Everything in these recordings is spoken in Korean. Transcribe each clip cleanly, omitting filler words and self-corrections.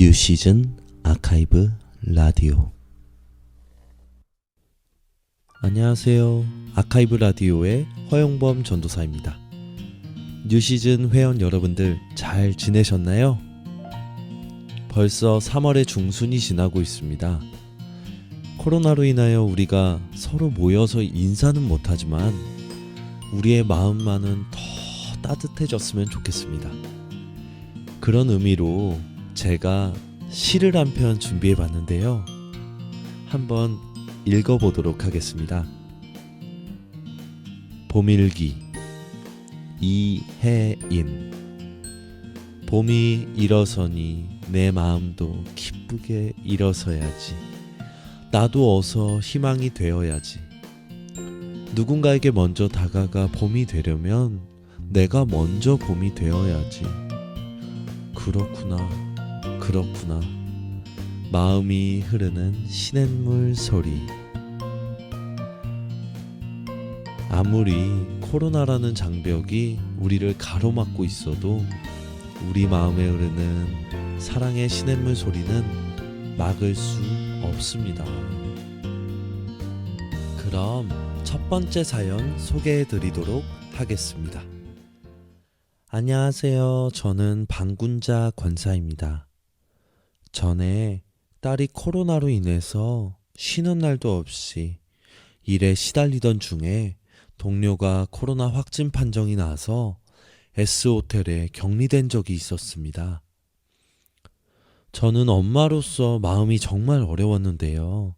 뉴시즌 아카이브 라디오. 안녕하세요. 아카이브 라디오의 허용범 전도사입니다. 뉴시즌 회원 여러분들 잘 지내셨나요? 벌써 3월의 중순이 지나고 있습니다. 코로나로 인하여 우리가 서로 모여서 인사는 못하지만 우리의 마음만은 더 따뜻해졌으면 좋겠습니다. 그런 의미로 제가 시를 한 편 준비해 봤는데요. 한번 읽어보도록 하겠습니다. 봄일기 이혜인. 봄이 일어서니 내 마음도 기쁘게 일어서야지. 나도 어서 희망이 되어야지. 누군가에게 먼저 다가가 봄이 되려면 내가 먼저 봄이 되어야지. 그렇구나. 마음이 흐르는 시냇물 소리. 아무리 코로나라는 장벽이 우리를 가로막고 있어도 우리 마음에 흐르는 사랑의 시냇물 소리는 막을 수 없습니다. 그럼 첫 번째 사연 소개해 드리도록 하겠습니다. 안녕하세요. 저는 방군자 권사입니다. 전에 딸이 코로나로 인해서 쉬는 날도 없이 일에 시달리던 중에 동료가 코로나 확진 판정이 나서 S호텔에 격리된 적이 있었습니다. 저는 엄마로서 마음이 정말 어려웠는데요.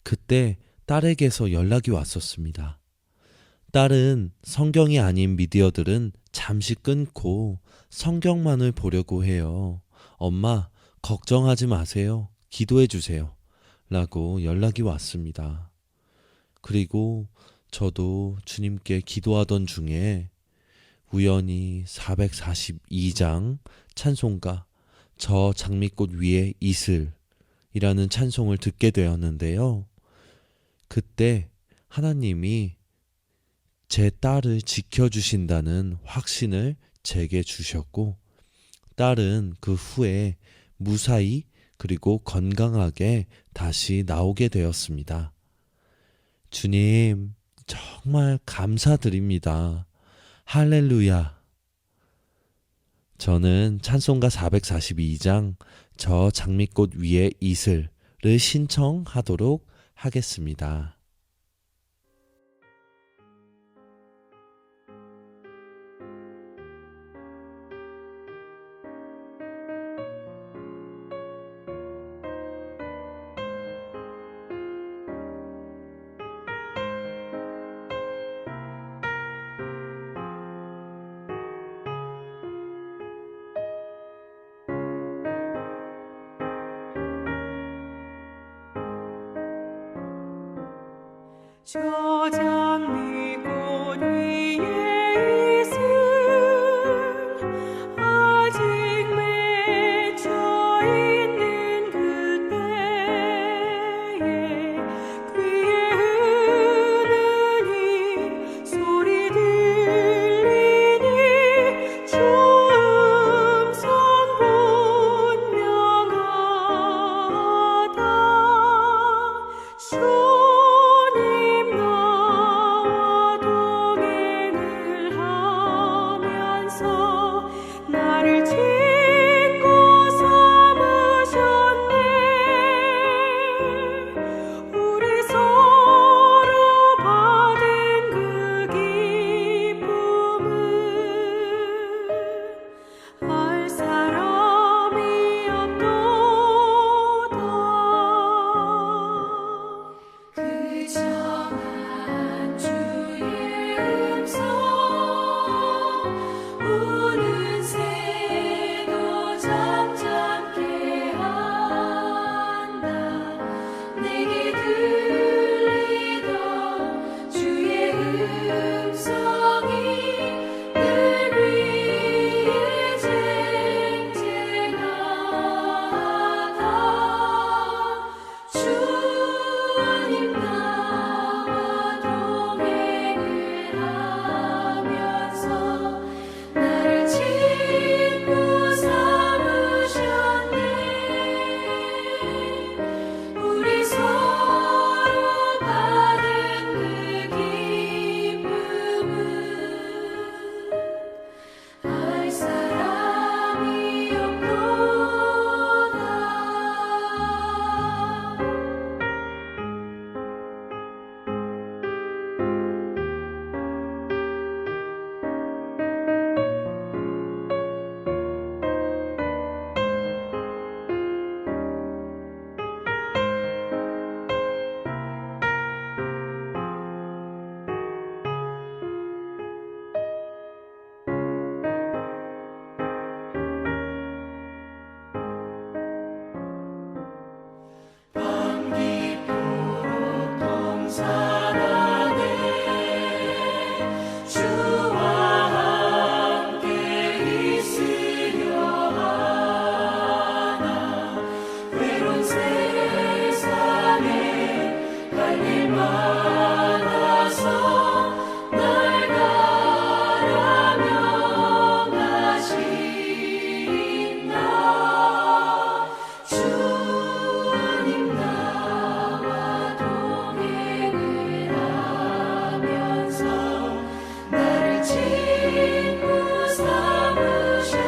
그때 딸에게서 연락이 왔었습니다. 딸은 성경이 아닌 미디어들은 잠시 끊고 성경만을 보려고 해요. 엄마, 걱정하지 마세요. 기도해 주세요. 라고 연락이 왔습니다. 그리고 저도 주님께 기도하던 중에 우연히 442장 찬송가 저 장미꽃 위에 이슬이라는 찬송을 듣게 되었는데요. 그때 하나님이 제 딸을 지켜주신다는 확신을 제게 주셨고, 딸은 그 후에 무사히 그리고 건강하게 다시 나오게 되었습니다. 주님, 정말 감사드립니다. 할렐루야. 저는 찬송가 442장 저 장미꽃 위에 이슬을 신청하도록 하겠습니다. 저 장미꽃 위에 이슬 아직 맺혀 있는 그때에 귀에 흐르는 이 소리 들리니 주 음성 분명하다. 주님 나 사랑해 주와 함께 있으려 하나 외로운 세상에 갈 일 많아서 날 가라 명하신다 주님 나와 동행을 하면서 나를 친구 삼으셨네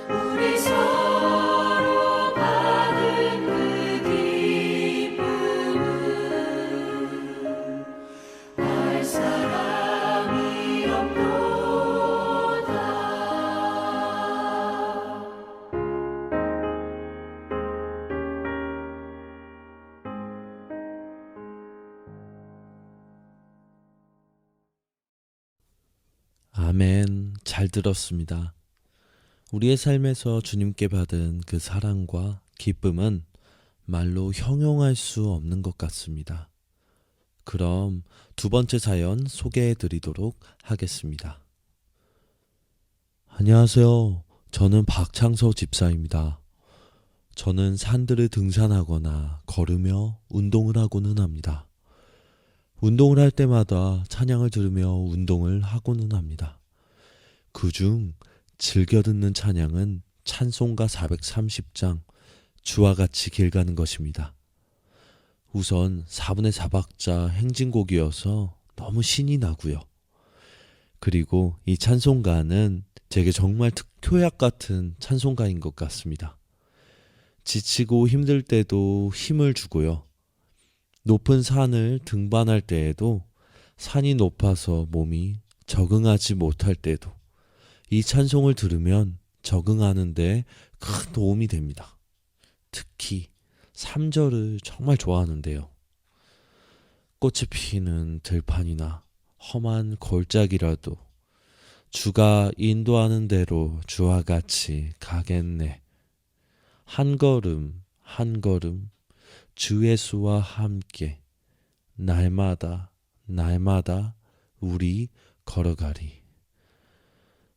우리 서로 받은 그 기쁨은 알 사람이 없도다 아멘. 잘 들었습니다. 우리의 삶에서 주님께 받은 그 사랑과 기쁨은 말로 형용할 수 없는 것 같습니다. 그럼 두 번째 사연 소개해 드리도록 하겠습니다. 안녕하세요. 저는 박창서 집사입니다. 저는 산들을 등산하거나 걸으며 운동을 하고는 합니다. 운동을 할 때마다 찬양을 들으며 운동을 하고는 합니다. 그중 즐겨 듣는 찬양은 찬송가 430장 주와 같이 길 가는 것입니다. 우선 4분의 4박자 행진곡이어서 너무 신이 나고요. 그리고 이 찬송가는 제게 정말 특효약 같은 찬송가인 것 같습니다. 지치고 힘들 때도 힘을 주고요. 높은 산을 등반할 때에도 산이 높아서 몸이 적응하지 못할 때도 이 찬송을 들으면 적응하는 데 큰 도움이 됩니다. 특히 3절을 정말 좋아하는데요. 꽃이 피는 들판이나 험한 골짜기라도 주가 인도하는 대로 주와 같이 가겠네. 한 걸음 한 걸음 주 예수와 함께 날마다 날마다 우리 걸어가리.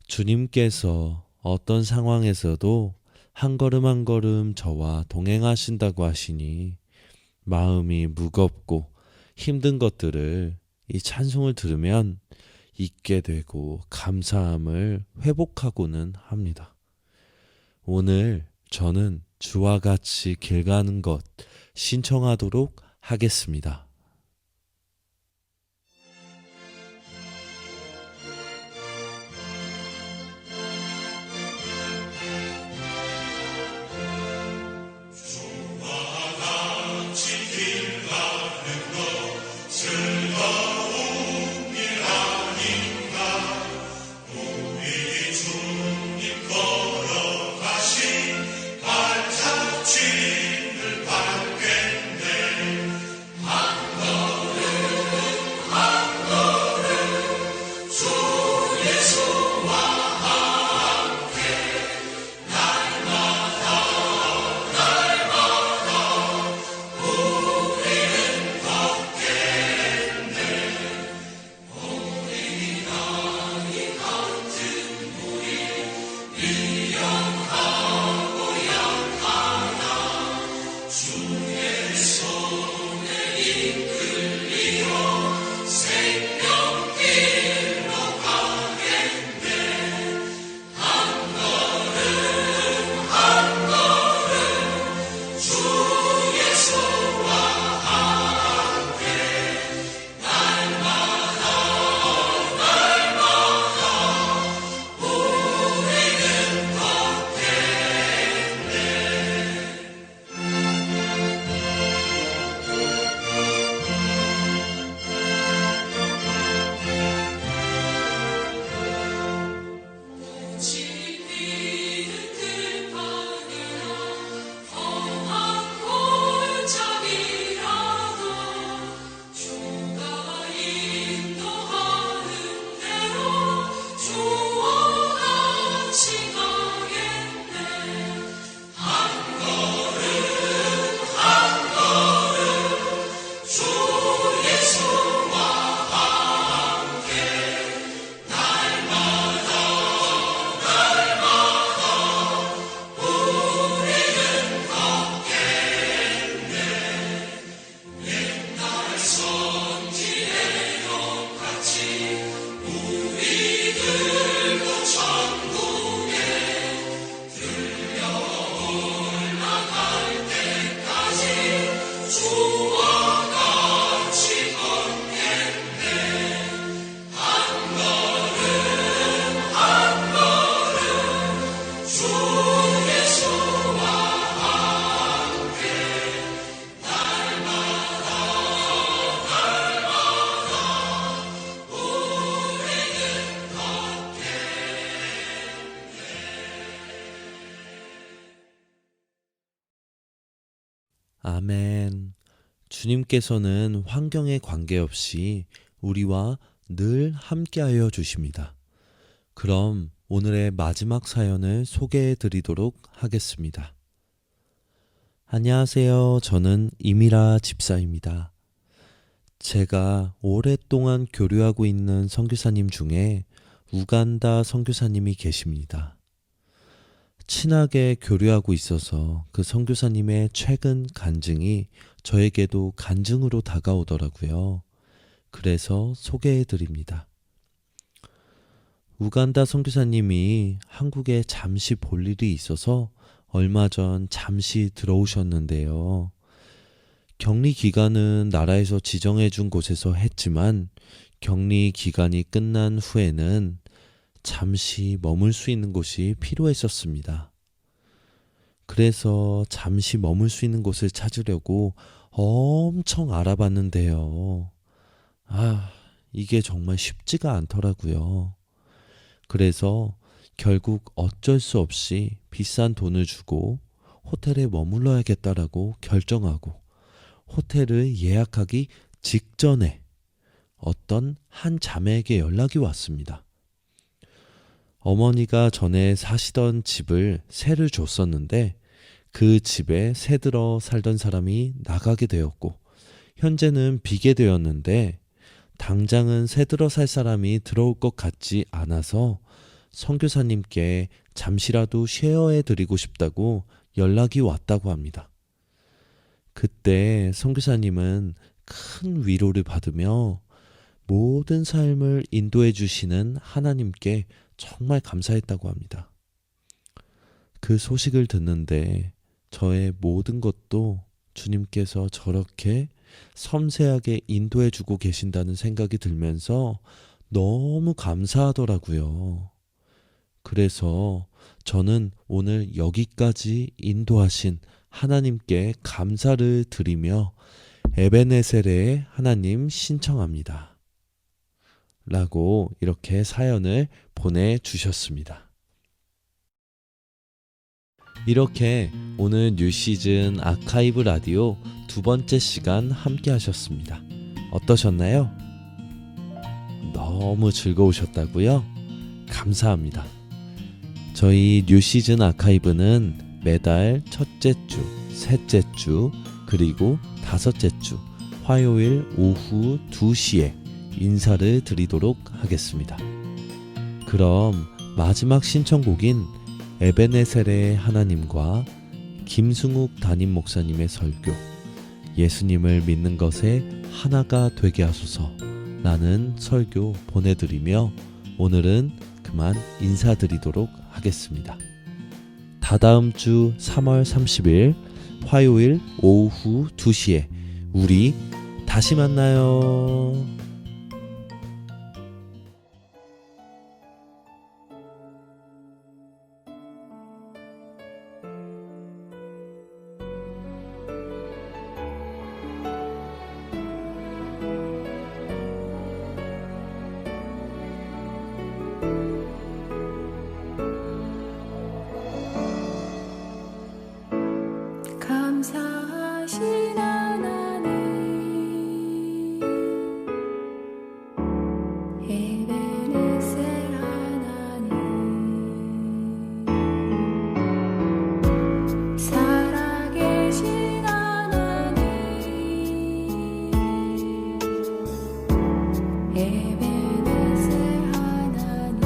주님께서 어떤 상황에서도 한 걸음 한 걸음 저와 동행하신다고 하시니 마음이 무겁고 힘든 것들을 이 찬송을 들으면 잊게 되고 감사함을 회복하고는 합니다. 오늘 저는 주와 같이 길 가는 것 신청하도록 하겠습니다. 발자취를 밟겠네. 아멘. 주님께서는 환경에 관계없이 우리와 늘 함께하여 주십니다. 그럼 오늘의 마지막 사연을 소개해 드리도록 하겠습니다. 안녕하세요. 저는 이미라 집사입니다. 제가 오랫동안 교류하고 있는 선교사님 중에 우간다 선교사님이 계십니다. 친하게 교류하고 있어서 그 선교사님의 최근 간증이 저에게도 간증으로 다가오더라고요. 그래서 소개해 드립니다. 우간다 선교사님이 한국에 잠시 볼 일이 있어서 얼마 전 잠시 들어오셨는데요. 격리 기간은 나라에서 지정해 준 곳에서 했지만 격리 기간이 끝난 후에는 잠시 머물 수 있는 곳이 필요했었습니다. 그래서 잠시 머물 수 있는 곳을 찾으려고 엄청 알아봤는데요. 이게 정말 쉽지가 않더라고요. 그래서 결국 어쩔 수 없이 비싼 돈을 주고 호텔에 머물러야겠다라고 결정하고 호텔을 예약하기 직전에 어떤 한 자매에게 연락이 왔습니다. 어머니가 전에 사시던 집을 세를 줬었는데 그 집에 새들어 살던 사람이 나가게 되었고 현재는 비게 되었는데 당장은 새들어 살 사람이 들어올 것 같지 않아서 선교사님께 잠시라도 쉐어해 드리고 싶다고 연락이 왔다고 합니다. 그때 선교사님은 큰 위로를 받으며 모든 삶을 인도해 주시는 하나님께 정말 감사했다고 합니다. 그 소식을 듣는데 저의 모든 것도 주님께서 저렇게 섬세하게 인도해 주고 계신다는 생각이 들면서 너무 감사하더라고요. 그래서 저는 오늘 여기까지 인도하신 하나님께 감사를 드리며 에베네셀의 하나님 신청합니다. 라고 이렇게 사연을 보내주셨습니다. 이렇게 오늘 뉴시즌 아카이브 라디오 두 번째 시간 함께 하셨습니다. 어떠셨나요? 너무 즐거우셨다고요? 감사합니다. 저희 뉴시즌 아카이브는 매달 첫째 주, 셋째 주, 그리고 다섯째 주 화요일 오후 2시에 인사를 드리도록 하겠습니다. 그럼 마지막 신청곡인 에베네셀의 하나님과 김승욱 담임 목사님의 설교 예수님을 믿는 것에 하나가 되게 하소서 라는 설교 보내드리며 오늘은 그만 인사드리도록 하겠습니다. 다다음 주 3월 30일 화요일 오후 2시에 우리 다시 만나요. 감사하신 하나님 에베네셀 하나님 살아계신 하나님 에베네셀 하나님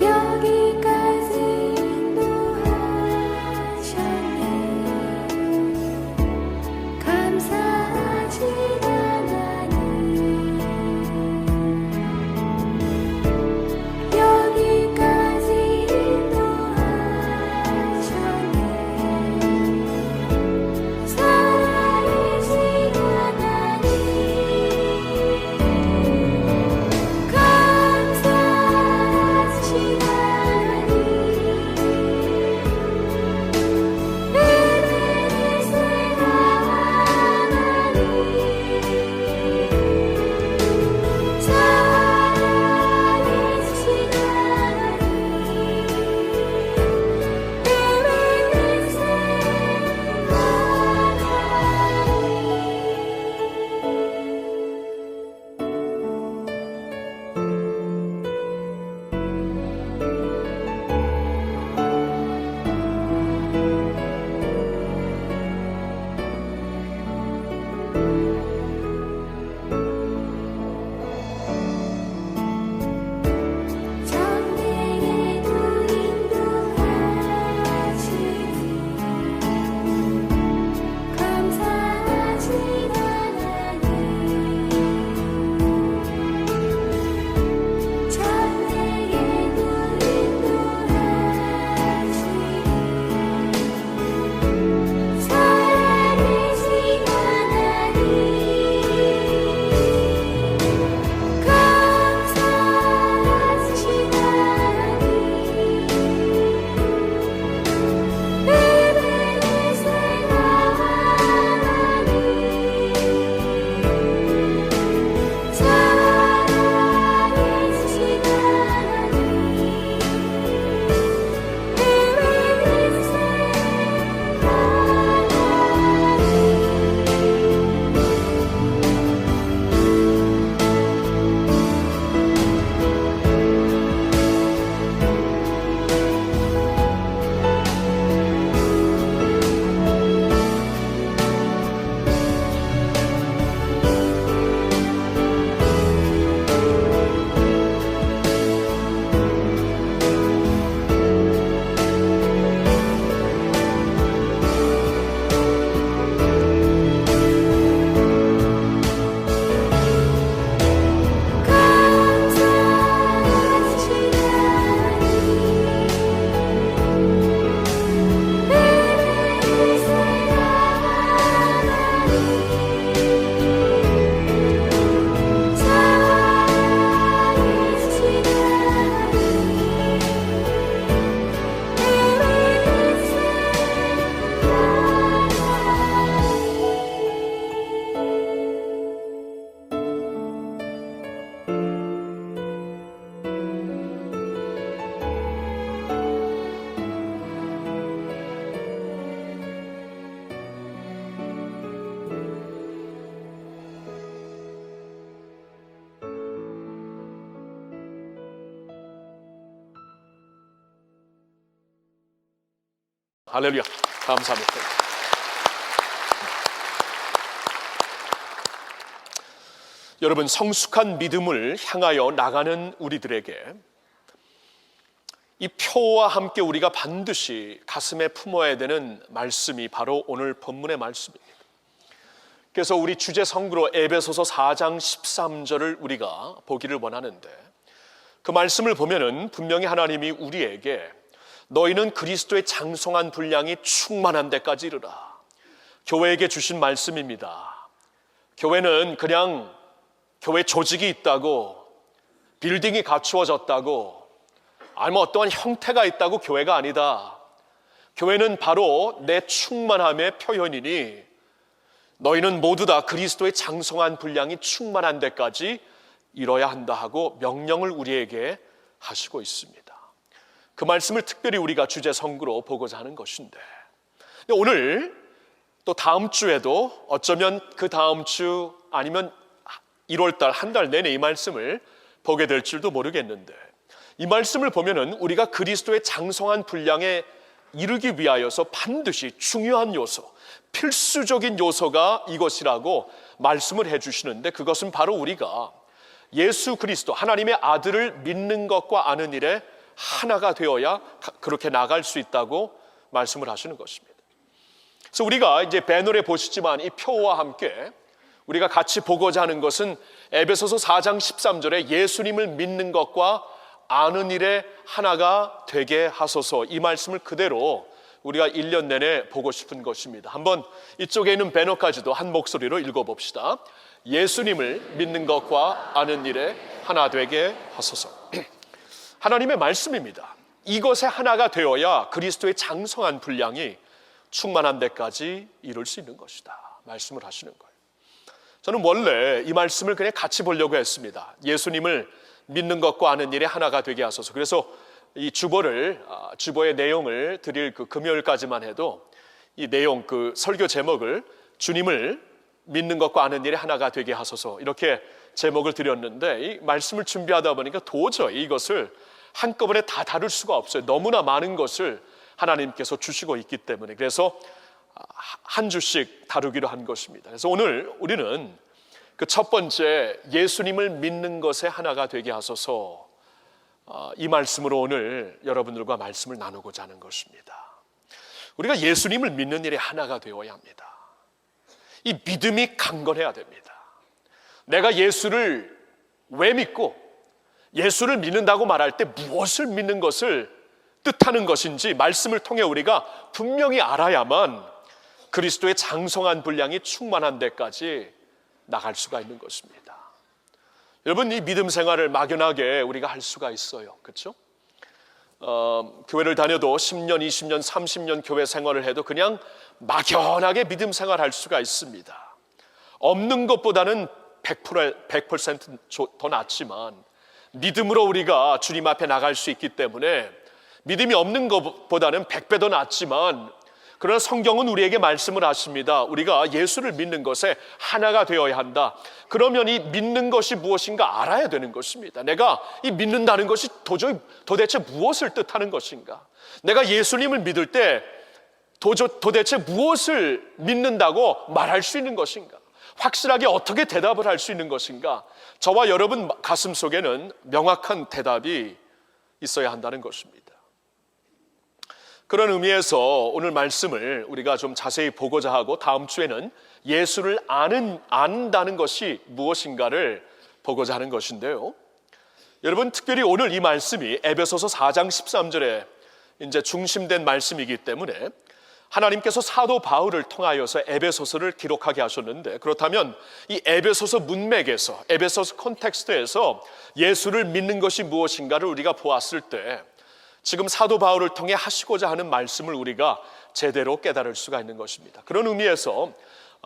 여기까지 인도하여 할렐루야. 감사합니다. 여러분, 성숙한 믿음을 향하여 나가는 우리들에게 이 표와 함께 우리가 반드시 가슴에 품어야 되는 말씀이 바로 오늘 본문의 말씀입니다. 그래서 우리 주제 성구로 에베소서 4장 13절을 우리가 보기를 원하는데, 그 말씀을 보면은 분명히 하나님이 우리에게 너희는 그리스도의 장성한 분량이 충만한 데까지 이르라, 교회에게 주신 말씀입니다. 교회는 그냥 교회 조직이 있다고, 빌딩이 갖추어졌다고, 아니면 어떠한 형태가 있다고 교회가 아니다. 교회는 바로 내 충만함의 표현이니 너희는 모두 다 그리스도의 장성한 분량이 충만한 데까지 이뤄야 한다 하고 명령을 우리에게 하시고 있습니다. 그 말씀을 특별히 우리가 주제 성구로 보고자 하는 것인데, 오늘 또 다음 주에도 어쩌면 그 다음 주 아니면 1월달 한 달 내내 이 말씀을 보게 될 줄도 모르겠는데, 이 말씀을 보면은 우리가 그리스도의 장성한 분량에 이르기 위하여서 반드시 중요한 요소, 필수적인 요소가 이것이라고 말씀을 해주시는데, 그것은 바로 우리가 예수 그리스도 하나님의 아들을 믿는 것과 아는 일에 하나가 되어야 그렇게 나갈 수 있다고 말씀을 하시는 것입니다. 그래서 우리가 이제 배너에 보시지만 이 표와 함께 우리가 같이 보고자 하는 것은 에베소서 4장 13절에 예수님을 믿는 것과 아는 일에 하나가 되게 하소서, 이 말씀을 그대로 우리가 1년 내내 보고 싶은 것입니다. 한번 이쪽에 있는 배너까지도 한 목소리로 읽어봅시다. 예수님을 믿는 것과 아는 일에 하나 되게 하소서. 하나님의 말씀입니다. 이것에 하나가 되어야 그리스도의 장성한 분량이 충만한 데까지 이룰 수 있는 것이다 말씀을 하시는 거예요. 저는 원래 이 말씀을 그냥 같이 보려고 했습니다. 예수님을 믿는 것과 아는 일에 하나가 되게 하소서. 그래서 이 주보의 내용을 드릴 그 금요일까지만 해도 이 내용, 그 설교 제목을 주님을 믿는 것과 아는 일에 하나가 되게 하소서, 이렇게 제목을 드렸는데, 이 말씀을 준비하다 보니까 도저히 이것을 한꺼번에 다 다룰 수가 없어요. 너무나 많은 것을 하나님께서 주시고 있기 때문에. 그래서 한 주씩 다루기로 한 것입니다. 그래서 오늘 우리는 그 첫 번째, 예수님을 믿는 것에 하나가 되게 하소서, 이 말씀으로 오늘 여러분들과 말씀을 나누고자 하는 것입니다. 우리가 예수님을 믿는 일에 하나가 되어야 합니다. 이 믿음이 강건해야 됩니다. 내가 예수를 왜 믿고 예수를 믿는다고 말할 때 무엇을 믿는 것을 뜻하는 것인지 말씀을 통해 우리가 분명히 알아야만 그리스도의 장성한 분량이 충만한 데까지 나갈 수가 있는 것입니다. 여러분, 이 믿음 생활을 막연하게 우리가 할 수가 있어요. 그렇죠? 교회를 다녀도 10년, 20년, 30년 교회 생활을 해도 그냥 막연하게 믿음 생활할 수가 있습니다. 없는 것보다는 100% 더 낫지만 믿음으로 우리가 주님 앞에 나갈 수 있기 때문에 믿음이 없는 것보다는 100배 더 낫지만, 그러나 성경은 우리에게 말씀을 하십니다. 우리가 예수를 믿는 것에 하나가 되어야 한다. 그러면 이 믿는 것이 무엇인가 알아야 되는 것입니다. 내가 이 믿는다는 것이 도대체 무엇을 뜻하는 것인가? 내가 예수님을 믿을 때 도대체 무엇을 믿는다고 말할 수 있는 것인가? 확실하게 어떻게 대답을 할 수 있는 것인가? 저와 여러분 가슴 속에는 명확한 대답이 있어야 한다는 것입니다. 그런 의미에서 오늘 말씀을 우리가 좀 자세히 보고자 하고, 다음 주에는 예수를 안다는 것이 무엇인가를 보고자 하는 것인데요. 여러분, 특별히 오늘 이 말씀이 에베소서 4장 13절에 이제 중심된 말씀이기 때문에 하나님께서 사도 바울을 통하여서 에베소서를 기록하게 하셨는데, 그렇다면 이 에베소서 문맥에서, 에베소서 콘텍스트에서 예수를 믿는 것이 무엇인가를 우리가 보았을 때 지금 사도 바울을 통해 하시고자 하는 말씀을 우리가 제대로 깨달을 수가 있는 것입니다. 그런 의미에서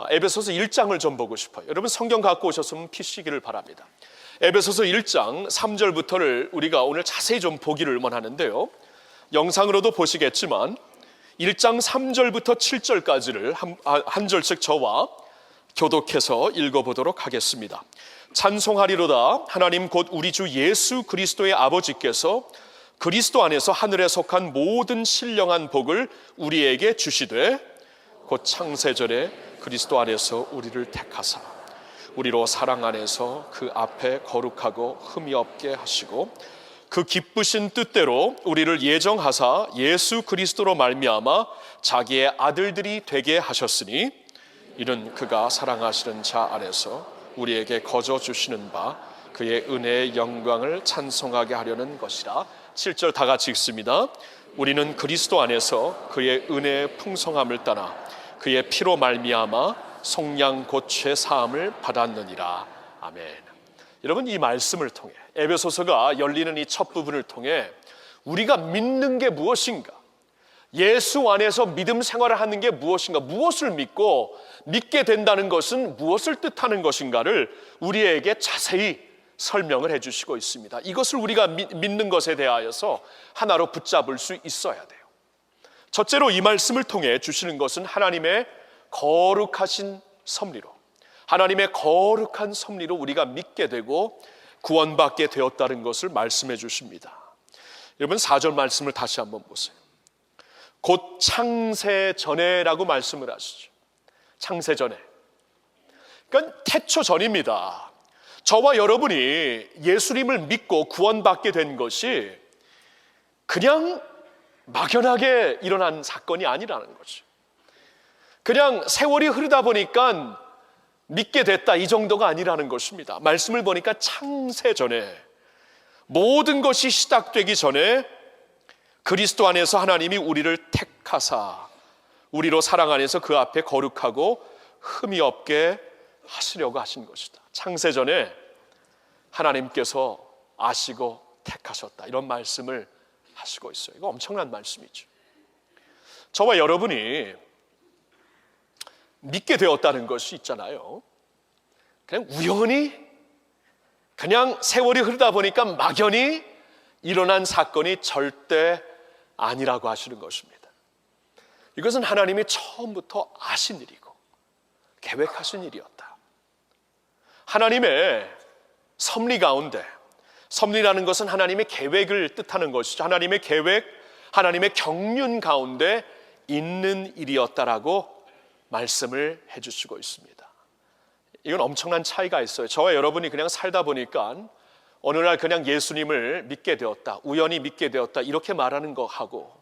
에베소서 1장을 좀 보고 싶어요. 여러분, 성경 갖고 오셨으면 피시기를 바랍니다. 에베소서 1장 3절부터를 우리가 오늘 자세히 좀 보기를 원하는데요, 영상으로도 보시겠지만 1장 3절부터 7절까지를 한 절씩 저와 교독해서 읽어보도록 하겠습니다. 찬송하리로다 하나님 곧 우리 주 예수 그리스도의 아버지께서 그리스도 안에서 하늘에 속한 모든 신령한 복을 우리에게 주시되 곧 창세전에 그리스도 안에서 우리를 택하사 우리로 사랑 안에서 그 앞에 거룩하고 흠이 없게 하시고 그 기쁘신 뜻대로 우리를 예정하사 예수 그리스도로 말미암아 자기의 아들들이 되게 하셨으니 이는 그가 사랑하시는 자 안에서 우리에게 거저 주시는 바 그의 은혜의 영광을 찬송하게 하려는 것이라. 7절 다 같이 읽습니다. 우리는 그리스도 안에서 그의 은혜의 풍성함을 따라 그의 피로 말미암아 속량 곧 죄 사함을 받았느니라. 아멘. 여러분, 이 말씀을 통해, 에베소서가 열리는 이 첫 부분을 통해 우리가 믿는 게 무엇인가, 예수 안에서 믿음 생활을 하는 게 무엇인가, 무엇을 믿고 믿게 된다는 것은 무엇을 뜻하는 것인가를 우리에게 자세히 설명을 해주시고 있습니다. 이것을 우리가 믿는 것에 대하여서 하나로 붙잡을 수 있어야 돼요. 첫째로 이 말씀을 통해 주시는 것은 하나님의 거룩하신 섭리로, 하나님의 거룩한 섭리로 우리가 믿게 되고 구원받게 되었다는 것을 말씀해 주십니다. 여러분, 4절 말씀을 다시 한번 보세요. 곧 창세 전에라고 말씀을 하시죠. 창세 전에, 그러니까 태초 전입니다. 저와 여러분이 예수님을 믿고 구원받게 된 것이 그냥 막연하게 일어난 사건이 아니라는 거죠. 그냥 세월이 흐르다 보니까 믿게 됐다, 이 정도가 아니라는 것입니다. 말씀을 보니까 창세 전에, 모든 것이 시작되기 전에 그리스도 안에서 하나님이 우리를 택하사 우리로 사랑 안에서 그 앞에 거룩하고 흠이 없게 하시려고 하신 것이다. 창세 전에 하나님께서 아시고 택하셨다, 이런 말씀을 하시고 있어요. 이거 엄청난 말씀이죠. 저와 여러분이 믿게 되었다는 것이 있잖아요. 그냥 우연히, 그냥 세월이 흐르다 보니까 막연히 일어난 사건이 절대 아니라고 하시는 것입니다. 이것은 하나님이 처음부터 아신 일이고 계획하신 일이었다. 하나님의 섭리 가운데, 섭리라는 것은 하나님의 계획을 뜻하는 것이죠. 하나님의 계획, 하나님의 경륜 가운데 있는 일이었다라고 말씀을 해주시고 있습니다. 이건 엄청난 차이가 있어요. 저와 여러분이 그냥 살다 보니까 어느 날 그냥 예수님을 믿게 되었다, 우연히 믿게 되었다, 이렇게 말하는 것하고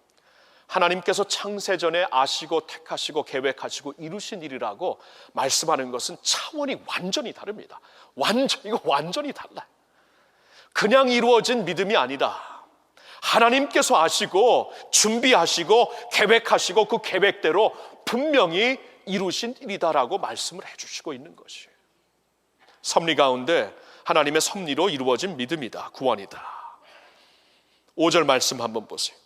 하나님께서 창세전에 아시고 택하시고 계획하시고 이루신 일이라고 말씀하는 것은 차원이 완전히 다릅니다. 이거 완전히 달라요. 그냥 이루어진 믿음이 아니다. 하나님께서 아시고 준비하시고 계획하시고 그 계획대로 분명히 이루신 일이다라고 말씀을 해주시고 있는 것이에요. 섭리 가운데 하나님의 섭리로 이루어진 믿음이다, 구원이다. 5절 말씀 한번 보세요.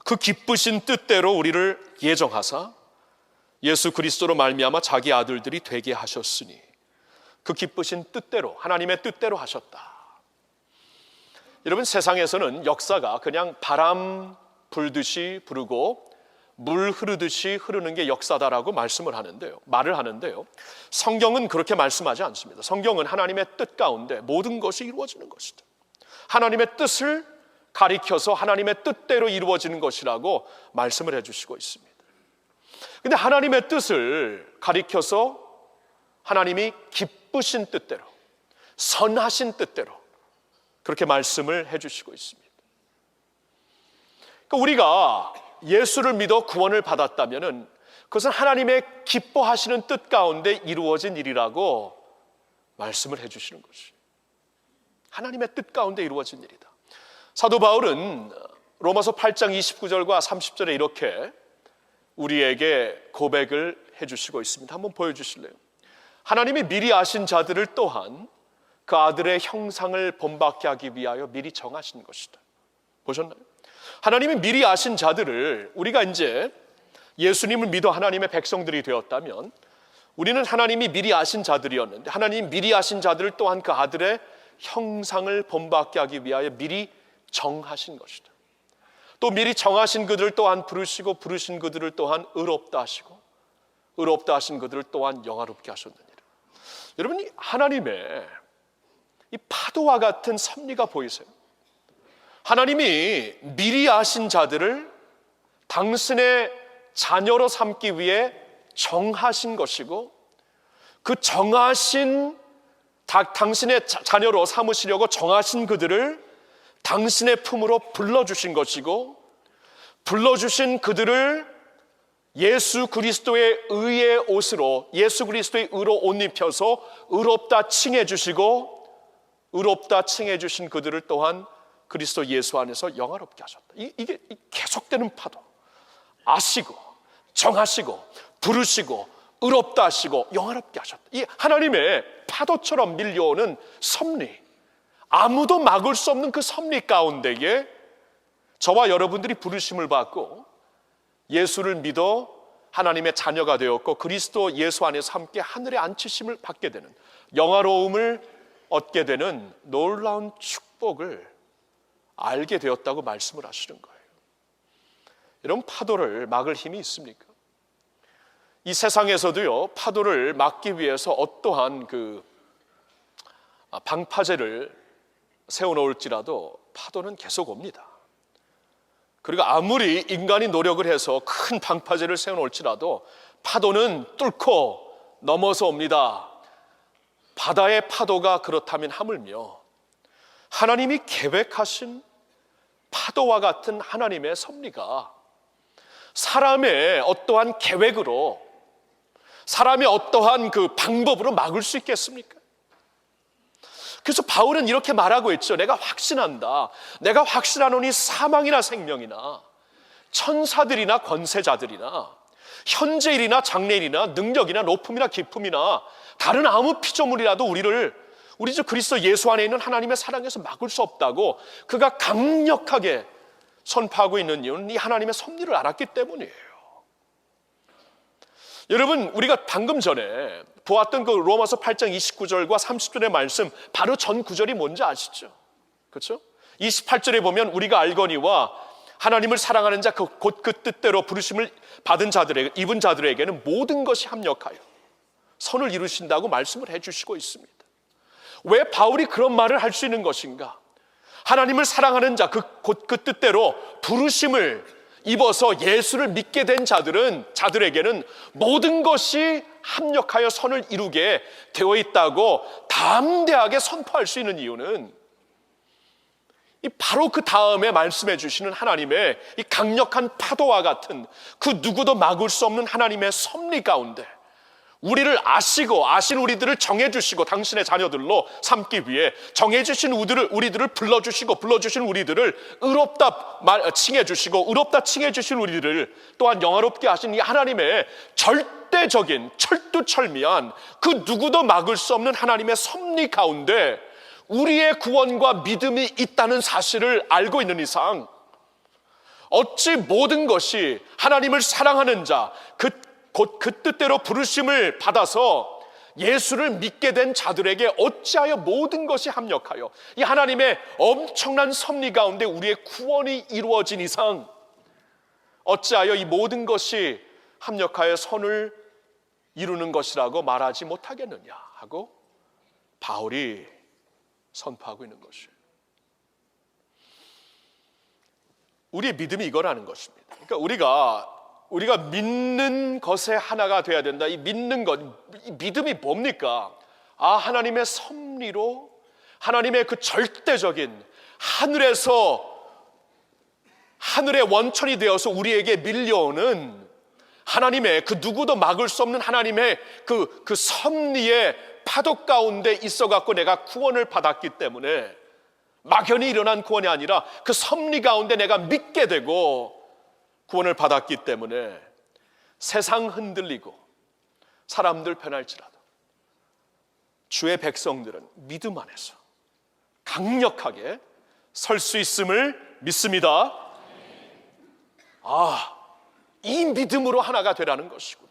그 기쁘신 뜻대로 우리를 예정하사 예수 그리스도로 말미암아 자기 아들들이 되게 하셨으니, 그 기쁘신 뜻대로, 하나님의 뜻대로 하셨다. 여러분, 세상에서는 역사가 그냥 바람 불듯이 부르고 물 흐르듯이 흐르는 게 역사다라고 말을 하는데요. 성경은 그렇게 말씀하지 않습니다. 성경은 하나님의 뜻 가운데 모든 것이 이루어지는 것이다. 하나님의 뜻을 가리켜서 하나님의 뜻대로 이루어지는 것이라고 말씀을 해주시고 있습니다. 근데 하나님의 뜻을 가리켜서 하나님이 기쁘신 뜻대로, 선하신 뜻대로 그렇게 말씀을 해주시고 있습니다. 그러니까 우리가 예수를 믿어 구원을 받았다면 그것은 하나님의 기뻐하시는 뜻 가운데 이루어진 일이라고 말씀을 해주시는 것이에요. 하나님의 뜻 가운데 이루어진 일이다. 사도 바울은 로마서 8장 29절과 30절에 이렇게 우리에게 고백을 해주시고 있습니다. 한번 보여주실래요? 하나님이 미리 아신 자들을 또한 그 아들의 형상을 본받게 하기 위하여 미리 정하신 것이다. 보셨나요? 하나님이 미리 아신 자들을, 우리가 이제 예수님을 믿어 하나님의 백성들이 되었다면 우리는 하나님이 미리 아신 자들이었는데, 하나님이 미리 아신 자들을 또한 그 아들의 형상을 본받게 하기 위하여 미리 정하신 것이다. 또 미리 정하신 그들을 또한 부르시고 부르신 그들을 또한 의롭다 하시고 의롭다 하신 그들을 또한 영화롭게 하셨느니라. 여러분, 하나님의 이 파도와 같은 섭리가 보이세요? 하나님이 미리 아신 자들을 당신의 자녀로 삼기 위해 정하신 것이고, 그 정하신 당신의 자녀로 삼으시려고 정하신 그들을 당신의 품으로 불러주신 것이고, 불러주신 그들을 예수 그리스도의 의의 옷으로, 예수 그리스도의 의로 옷 입혀서 의롭다 칭해 주시고, 의롭다 칭해 주신 그들을 또한 그리스도 예수 안에서 영화롭게 하셨다. 이게 계속되는 파도. 아시고 정하시고 부르시고 의롭다 하시고 영화롭게 하셨다. 이 하나님의 파도처럼 밀려오는 섭리, 아무도 막을 수 없는 그 섭리 가운데에 저와 여러분들이 부르심을 받고 예수를 믿어 하나님의 자녀가 되었고, 그리스도 예수 안에서 함께 하늘에 앉히심을 받게 되는, 영화로움을 얻게 되는 놀라운 축복을 알게 되었다고 말씀을 하시는 거예요. 이런 파도를 막을 힘이 있습니까? 이 세상에서도요, 파도를 막기 위해서 어떠한 그 방파제를 세워놓을지라도 파도는 계속 옵니다. 그리고 아무리 인간이 노력을 해서 큰 방파제를 세워놓을지라도 파도는 뚫고 넘어서 옵니다. 바다의 파도가 그렇다면 하물며 하나님이 계획하신 파도와 같은 하나님의 섭리가 사람의 어떠한 계획으로, 사람의 어떠한 그 방법으로 막을 수 있겠습니까? 그래서 바울은 이렇게 말하고 있죠. 내가 확신한다. 내가 확신하노니 사망이나 생명이나 천사들이나 권세자들이나 현재일이나 장래일이나 능력이나 높음이나 깊음이나 다른 아무 피조물이라도 우리 주 그리스도 예수 안에 있는 하나님의 사랑에서 막을 수 없다고 그가 강력하게 선포하고 있는 이유는 이 하나님의 섭리를 알았기 때문이에요. 여러분, 우리가 방금 전에 보았던 그 로마서 8장 29절과 30절의 말씀, 바로 전 구절이 뭔지 아시죠? 그렇죠? 28절에 보면 우리가 알거니와 하나님을 사랑하는 자 곧 그 뜻대로 부르심을 받은 자들에게, 입은 자들에게는 모든 것이 합력하여 선을 이루신다고 말씀을 해주시고 있습니다. 왜 바울이 그런 말을 할 수 있는 것인가? 하나님을 사랑하는 자 곧 그 뜻대로 부르심을 입어서 예수를 믿게 된 자들에게는 모든 것이 합력하여 선을 이루게 되어 있다고 담대하게 선포할 수 있는 이유는 바로 그 다음에 말씀해 주시는 하나님의 이 강력한 파도와 같은 그 누구도 막을 수 없는 하나님의 섭리 가운데 우리를 아시고 아신 우리들을 정해주시고 당신의 자녀들로 삼기 위해 정해주신 우리들을 불러주신 우리들을 의롭다 칭해주시고 의롭다 칭해주신 우리들을 또한 영화롭게 하신 이 하나님의 절대적인 철두철미한 그 누구도 막을 수 없는 하나님의 섭리 가운데 우리의 구원과 믿음이 있다는 사실을 알고 있는 이상 어찌 모든 것이 하나님을 사랑하는 자 곧 그 뜻대로 부르심을 받아서 예수를 믿게 된 자들에게 어찌하여 모든 것이 합력하여 이 하나님의 엄청난 섭리 가운데 우리의 구원이 이루어진 이상 어찌하여 이 모든 것이 합력하여 선을 이루는 것이라고 말하지 못하겠느냐 하고 바울이 선포하고 있는 것이에요. 우리의 믿음이 이거라는 것입니다. 그러니까 우리가 믿는 것에 하나가 돼야 된다. 이 믿는 것, 이 믿음이 뭡니까? 하나님의 섭리로 하나님의 그 절대적인 하늘의 원천이 되어서 우리에게 밀려오는 하나님의 그 누구도 막을 수 없는 하나님의 그 섭리의 파도 가운데 있어갖고 내가 구원을 받았기 때문에 막연히 일어난 구원이 아니라 그 섭리 가운데 내가 믿게 되고 구원을 받았기 때문에 세상 흔들리고 사람들 변할지라도 주의 백성들은 믿음 안에서 강력하게 설 수 있음을 믿습니다. 이 믿음으로 하나가 되라는 것이구나.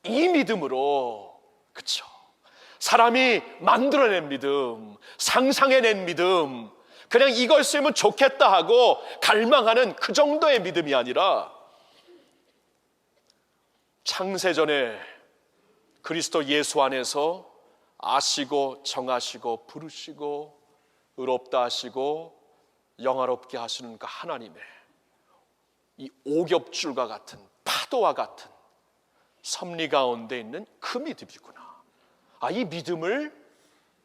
이 믿음으로, 그쵸? 사람이 만들어낸 믿음, 상상해낸 믿음, 그냥 이걸 쓰면 좋겠다 하고 갈망하는 그 정도의 믿음이 아니라 창세전에 그리스도 예수 안에서 아시고 정하시고 부르시고 의롭다 하시고 영화롭게 하시는 그 하나님의 이 오겹줄과 같은 파도와 같은 섭리 가운데 있는 그 믿음이구나. 이 믿음을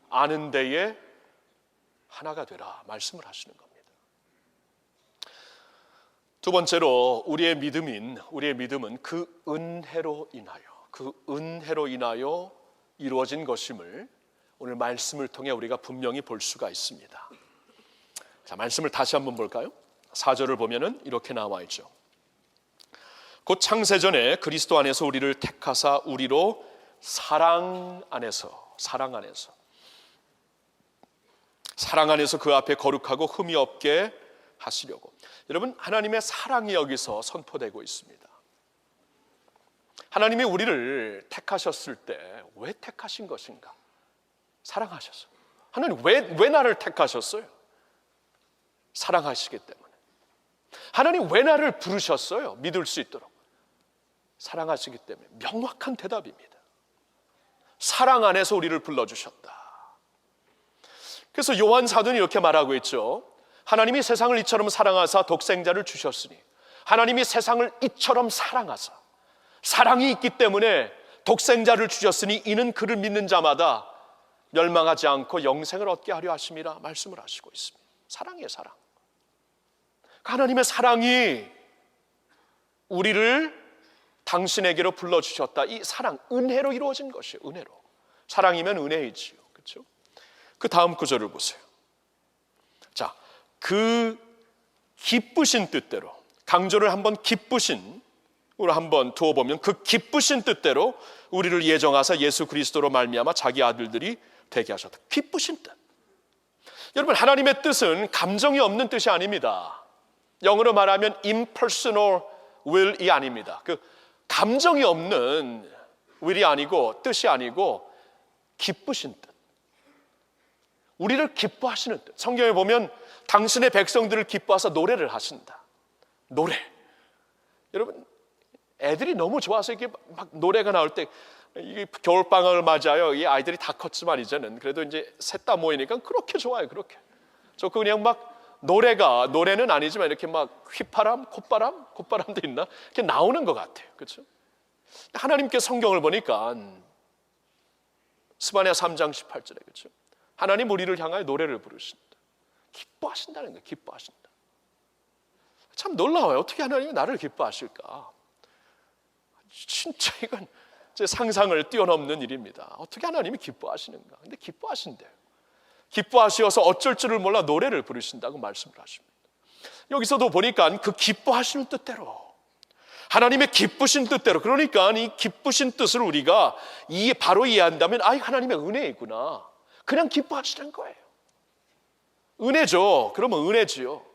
아는 데에 하나가 되라 말씀을 하시는 겁니다. 두 번째로 우리의 믿음은 그 은혜로 인하여 이루어진 것임을 오늘 말씀을 통해 우리가 분명히 볼 수가 있습니다. 자, 말씀을 다시 한번 볼까요? 4절을 보면은 이렇게 나와 있죠. 곧 창세전에 그리스도 안에서 우리를 택하사 우리로 사랑 안에서 그 앞에 거룩하고 흠이 없게 하시려고. 여러분, 하나님의 사랑이 여기서 선포되고 있습니다. 하나님이 우리를 택하셨을 때 왜 택하신 것인가? 사랑하셨어요. 하나님 왜 나를 택하셨어요? 사랑하시기 때문에. 하나님 왜 나를 부르셨어요? 믿을 수 있도록. 사랑하시기 때문에. 명확한 대답입니다. 사랑 안에서 우리를 불러주셨다. 그래서 요한 사도는 이렇게 말하고 있죠. 하나님이 세상을 이처럼 사랑하사 독생자를 주셨으니 하나님이 세상을 이처럼 사랑하사 사랑이 있기 때문에 독생자를 주셨으니 이는 그를 믿는 자마다 멸망하지 않고 영생을 얻게 하려 하심이라 말씀을 하시고 있습니다. 사랑이에요, 사랑. 하나님의 사랑이 우리를 당신에게로 불러주셨다. 이 사랑, 은혜로 이루어진 것이에요. 은혜로. 사랑이면 은혜이지요. 그렇죠? 그 다음 구절을 보세요. 자, 그 기쁘신 뜻대로, 강조를 한번 기쁘신으로 한번 두어보면 그 기쁘신 뜻대로 우리를 예정하사 예수 그리스도로 말미암아 자기 아들들이 되게 하셨다. 기쁘신 뜻. 여러분, 하나님의 뜻은 감정이 없는 뜻이 아닙니다. 영어로 말하면 impersonal will이 아닙니다. 그 감정이 없는 will이 아니고 뜻이 아니고 기쁘신 뜻. 우리를 기뻐하시는 뜻. 성경에 보면 당신의 백성들을 기뻐하사 노래를 하신다. 노래. 여러분, 애들이 너무 좋아서 이게 막 노래가 나올 때 이게 겨울방학을 맞아요. 이 아이들이 다 컸지만 이제는 그래도 이제 셋 다 모이니까 그렇게 좋아요. 그렇게. 저 그냥 막 노래는 아니지만 이렇게 막 휘파람, 콧바람도 있나? 이렇게 나오는 것 같아요. 그렇죠? 하나님께 성경을 보니까 스바냐 3장 18절에 그렇죠? 하나님 우리를 향하여 노래를 부르신다. 기뻐하신다는 거예요. 기뻐하신다. 참 놀라워요. 어떻게 하나님이 나를 기뻐하실까? 진짜 이건 제 상상을 뛰어넘는 일입니다. 어떻게 하나님이 기뻐하시는가? 근데 기뻐하신대요. 기뻐하시어서 어쩔 줄을 몰라 노래를 부르신다고 말씀을 하십니다. 여기서도 보니까 그 기뻐하시는 뜻대로, 하나님의 기쁘신 뜻대로, 그러니까 이 기쁘신 뜻을 우리가 바로 이해한다면 하나님의 은혜이구나. 그냥 기뻐하시는 거예요. 은혜죠. 그러면 은혜지요.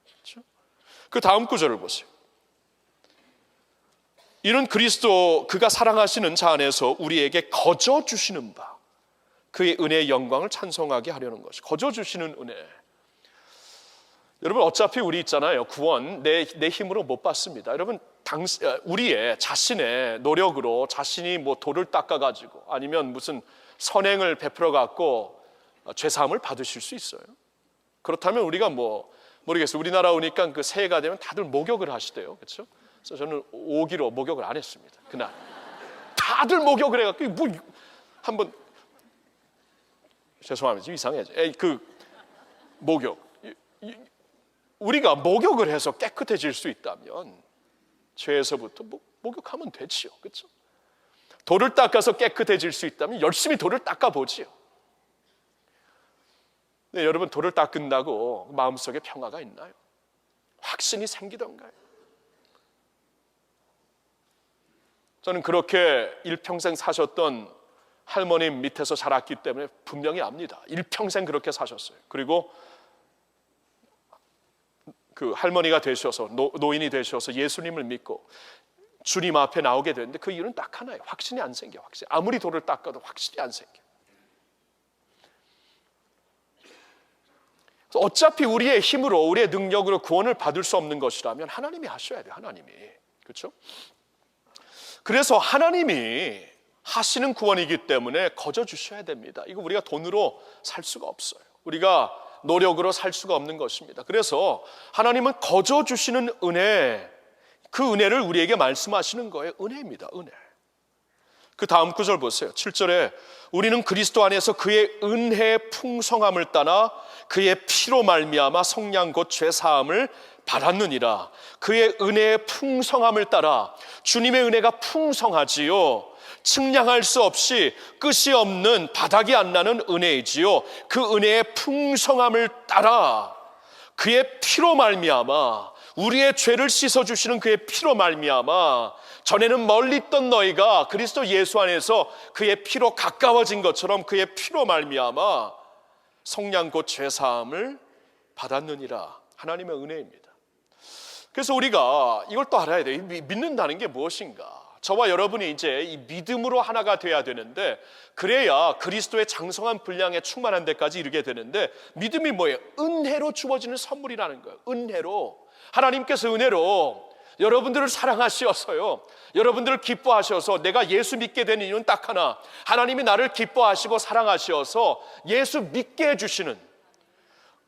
그렇죠? 그 다음 구절을 보세요. 이는 그리스도 그가 사랑하시는 자 안에서 우리에게 거저 주시는 바 그의 은혜의 영광을 찬송하게 하려는 것이. 거저 주시는 은혜. 여러분, 어차피 우리 있잖아요. 구원 내 힘으로 못 받습니다. 여러분, 우리의 자신의 노력으로 자신이 뭐 돌을 닦아가지고 아니면 무슨 선행을 베풀어 갖고 죄사함을 받으실 수 있어요. 그렇다면 우리가 모르겠어요. 우리나라 오니까 그 새해가 되면 다들 목욕을 하시대요. 그렇죠? 그래서 저는 5기로 목욕을 안 했습니다. 그날 다들 목욕을 해갖고 한번 죄송합니다. 이상해져. 목욕. 우리가 목욕을 해서 깨끗해질 수 있다면 죄에서부터 목욕하면 되지요. 그렇죠? 돌을 닦아서 깨끗해질 수 있다면 열심히 돌을 닦아보지요. 네, 여러분, 돌을 닦은다고 마음속에 평화가 있나요? 확신이 생기던가요? 저는 그렇게 일평생 사셨던 할머님 밑에서 자랐기 때문에 분명히 압니다. 일평생 그렇게 사셨어요. 그리고 그 할머니가 되셔서 노인이 되셔서 예수님을 믿고 주님 앞에 나오게 됐는데 그 이유는 딱 하나예요. 확신이 안 생겨. 확신. 아무리 돌을 닦아도 확신이 안 생겨. 어차피 우리의 힘으로, 우리의 능력으로 구원을 받을 수 없는 것이라면 하나님이 하셔야 돼요. 하나님이. 그렇죠? 그래서 하나님이 하시는 구원이기 때문에 거저 주셔야 됩니다. 이거 우리가 돈으로 살 수가 없어요. 우리가 노력으로 살 수가 없는 것입니다. 그래서 하나님은 거저 주시는 은혜, 그 은혜를 우리에게 말씀하시는 거예요. 은혜입니다. 은혜. 그 다음 구절 보세요. 7절에 우리는 그리스도 안에서 그의 은혜의 풍성함을 따라 그의 피로 말미암아 성량 곧 죄사함을 받았느니라. 그의 은혜의 풍성함을 따라, 주님의 은혜가 풍성하지요. 측량할 수 없이 끝이 없는, 바닥이 안 나는 은혜이지요. 그 은혜의 풍성함을 따라 그의 피로 말미암아, 우리의 죄를 씻어주시는 그의 피로 말미암아, 전에는 멀리 있던 너희가 그리스도 예수 안에서 그의 피로 가까워진 것처럼 그의 피로 말미암아 성량 곧 죄사함을 받았느니라. 하나님의 은혜입니다. 그래서 우리가 이걸 또 알아야 돼요. 믿는다는 게 무엇인가? 저와 여러분이 이제 이 믿음으로 하나가 돼야 되는데, 그래야 그리스도의 장성한 분량에 충만한 데까지 이르게 되는데, 믿음이 뭐예요? 은혜로 주어지는 선물이라는 거예요. 은혜로. 하나님께서 은혜로 여러분들을 사랑하시어서요, 여러분들을 기뻐하셔서, 내가 예수 믿게 된 이유는 딱 하나, 하나님이 나를 기뻐하시고 사랑하시어서 예수 믿게 해주시는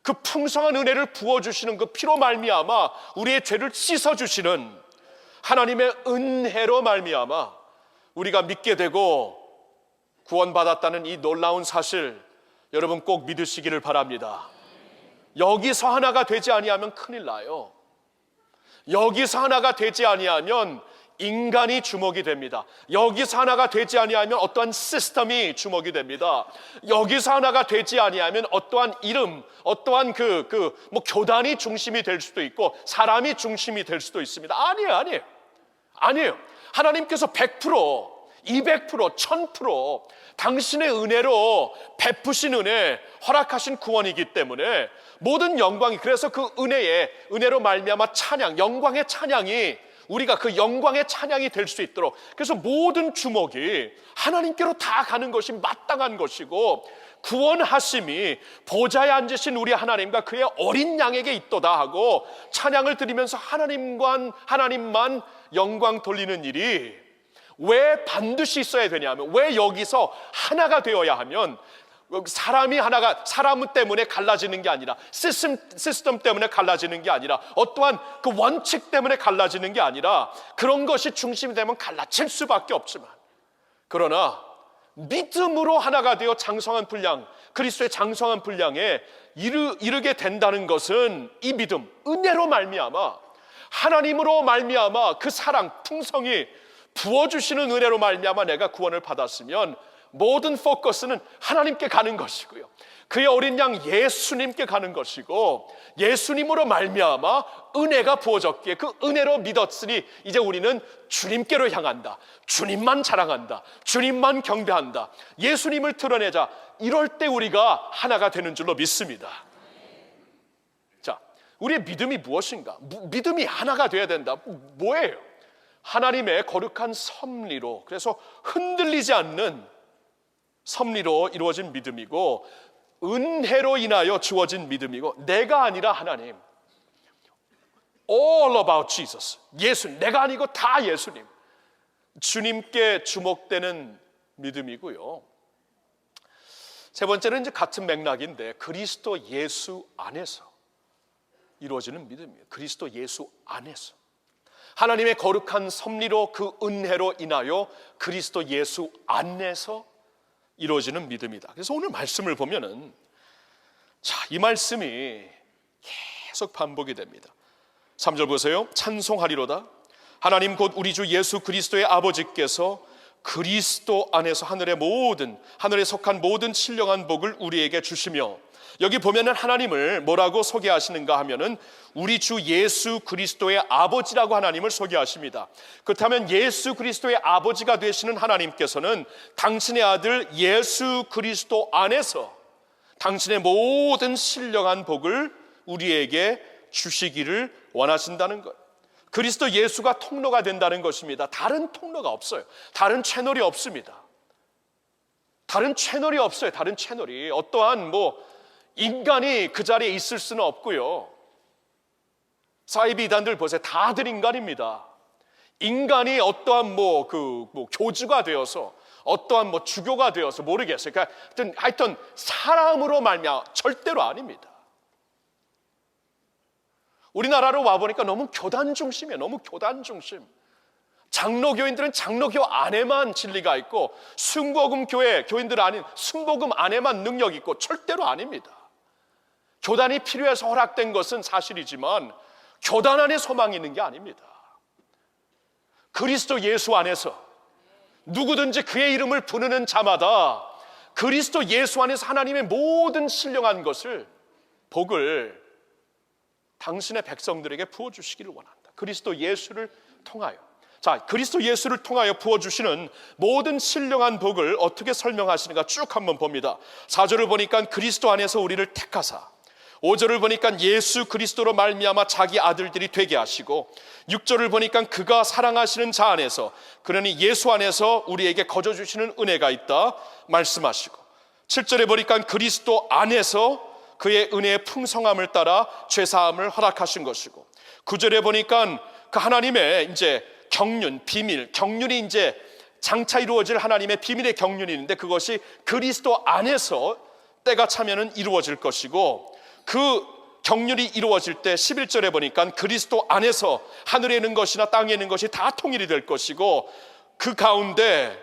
그 풍성한 은혜를 부어주시는 그 피로 말미암아 우리의 죄를 씻어주시는 하나님의 은혜로 말미암아 우리가 믿게 되고 구원받았다는 이 놀라운 사실, 여러분 꼭 믿으시기를 바랍니다. 여기서 하나가 되지 아니하면 큰일 나요. 여기서 하나가 되지 아니하면 인간이 주목이 됩니다. 여기서 하나가 되지 아니하면 어떠한 시스템이 주목이 됩니다. 여기서 하나가 되지 아니하면 어떠한 이름, 어떠한 뭐 교단이 중심이 될 수도 있고 사람이 중심이 될 수도 있습니다. 아니에요. 하나님께서 100%, 200%, 1000% 당신의 은혜로 베푸신 은혜, 허락하신 구원이기 때문에 모든 영광이, 그래서 그 은혜로 말미암아 찬양, 영광의 찬양이, 우리가 그 영광의 찬양이 될 수 있도록, 그래서 모든 주목이 하나님께로 다 가는 것이 마땅한 것이고, 구원하심이 보좌에 앉으신 우리 하나님과 그의 어린 양에게 있도다 하고 찬양을 드리면서 하나님만 영광 돌리는 일이 왜 반드시 있어야 되냐면, 왜 여기서 하나가 되어야 하면, 사람 때문에 갈라지는 게 아니라, 시스템 때문에 갈라지는 게 아니라, 어떠한 그 원칙 때문에 갈라지는 게 아니라, 그런 것이 중심이 되면 갈라질 수밖에 없지만, 그러나 믿음으로 하나가 되어 장성한 분량, 그리스도의 장성한 분량에 이르게 된다는 것은, 이 믿음, 은혜로 말미암아, 하나님으로 말미암아 그 사랑, 풍성이 부어주시는 은혜로 말미암아 내가 구원을 받았으면 모든 포커스는 하나님께 가는 것이고요, 그의 어린 양 예수님께 가는 것이고, 예수님으로 말미암아 은혜가 부어졌기에 그 은혜로 믿었으니 이제 우리는 주님께로 향한다, 주님만 자랑한다, 주님만 경배한다, 예수님을 드러내자. 이럴 때 우리가 하나가 되는 줄로 믿습니다. 자, 우리의 믿음이 무엇인가? 믿음이 하나가 돼야 된다. 뭐예요? 하나님의 거룩한 섭리로, 그래서 흔들리지 않는 섭리로 이루어진 믿음이고, 은혜로 인하여 주어진 믿음이고, 내가 아니라 하나님, all about Jesus, 예수님, 내가 아니고 다 예수님, 주님께 주목되는 믿음이고요. 세 번째는 이제 같은 맥락인데, 그리스도 예수 안에서 이루어지는 믿음이에요. 그리스도 예수 안에서 하나님의 거룩한 섭리로, 그 은혜로 인하여 그리스도 예수 안에서 이루어지는 믿음이다. 그래서 오늘 말씀을 보면은, 이 말씀이 계속 반복이 됩니다. 3절 보세요. 찬송하리로다. 하나님 곧 우리 주 예수 그리스도의 아버지께서 그리스도 안에서 하늘에 속한 모든 신령한 복을 우리에게 주시며, 여기 보면은 하나님을 뭐라고 소개하시는가 하면은 우리 주 예수 그리스도의 아버지라고 하나님을 소개하십니다. 그렇다면 예수 그리스도의 아버지가 되시는 하나님께서는 당신의 아들 예수 그리스도 안에서 당신의 모든 신령한 복을 우리에게 주시기를 원하신다는 것. 그리스도 예수가 통로가 된다는 것입니다. 다른 통로가 없어요. 다른 채널이 없습니다. 다른 채널이 없어요. 다른 채널이. 어떠한 인간이 그 자리에 있을 수는 없고요. 사이비 이단들 보세요. 다들 인간입니다. 인간이 어떠한 교주가 되어서, 어떠한 주교가 되어서 모르겠어요. 그러니까 하여튼 사람으로 말미암아 절대로 아닙니다. 우리나라로 와보니까 너무 교단 중심이에요. 너무 교단 중심. 장로교인들은 장로교 안에만 진리가 있고 순복음 교회 교인들 아닌 순복음 안에만 능력이 있고 절대로 아닙니다. 교단이 필요해서 허락된 것은 사실이지만 교단 안에 소망이 있는 게 아닙니다. 그리스도 예수 안에서 누구든지 그의 이름을 부르는 자마다 그리스도 예수 안에서 하나님의 모든 신령한 것을 복을 당신의 백성들에게 부어주시기를 원한다. 그리스도 예수를 통하여. 자, 그리스도 예수를 통하여 부어주시는 모든 신령한 복을 어떻게 설명하시는가 쭉 한번 봅니다. 4절을 보니까 그리스도 안에서 우리를 택하사, 5절을 보니까 예수 그리스도로 말미암아 자기 아들들이 되게 하시고, 6절을 보니까 그가 사랑하시는 자 안에서, 그러니 예수 안에서 우리에게 거저주시는 은혜가 있다 말씀하시고, 7절에 보니까 그리스도 안에서 그의 은혜의 풍성함을 따라 죄사함을 허락하신 것이고, 9절에 보니까 그 하나님의 이제 경륜, 비밀, 경륜이 이제 장차 이루어질 하나님의 비밀의 경륜이 있는데 그것이 그리스도 안에서 때가 차면은 이루어질 것이고, 그 경륜이 이루어질 때 11절에 보니까 그리스도 안에서 하늘에 있는 것이나 땅에 있는 것이 다 통일이 될 것이고, 그 가운데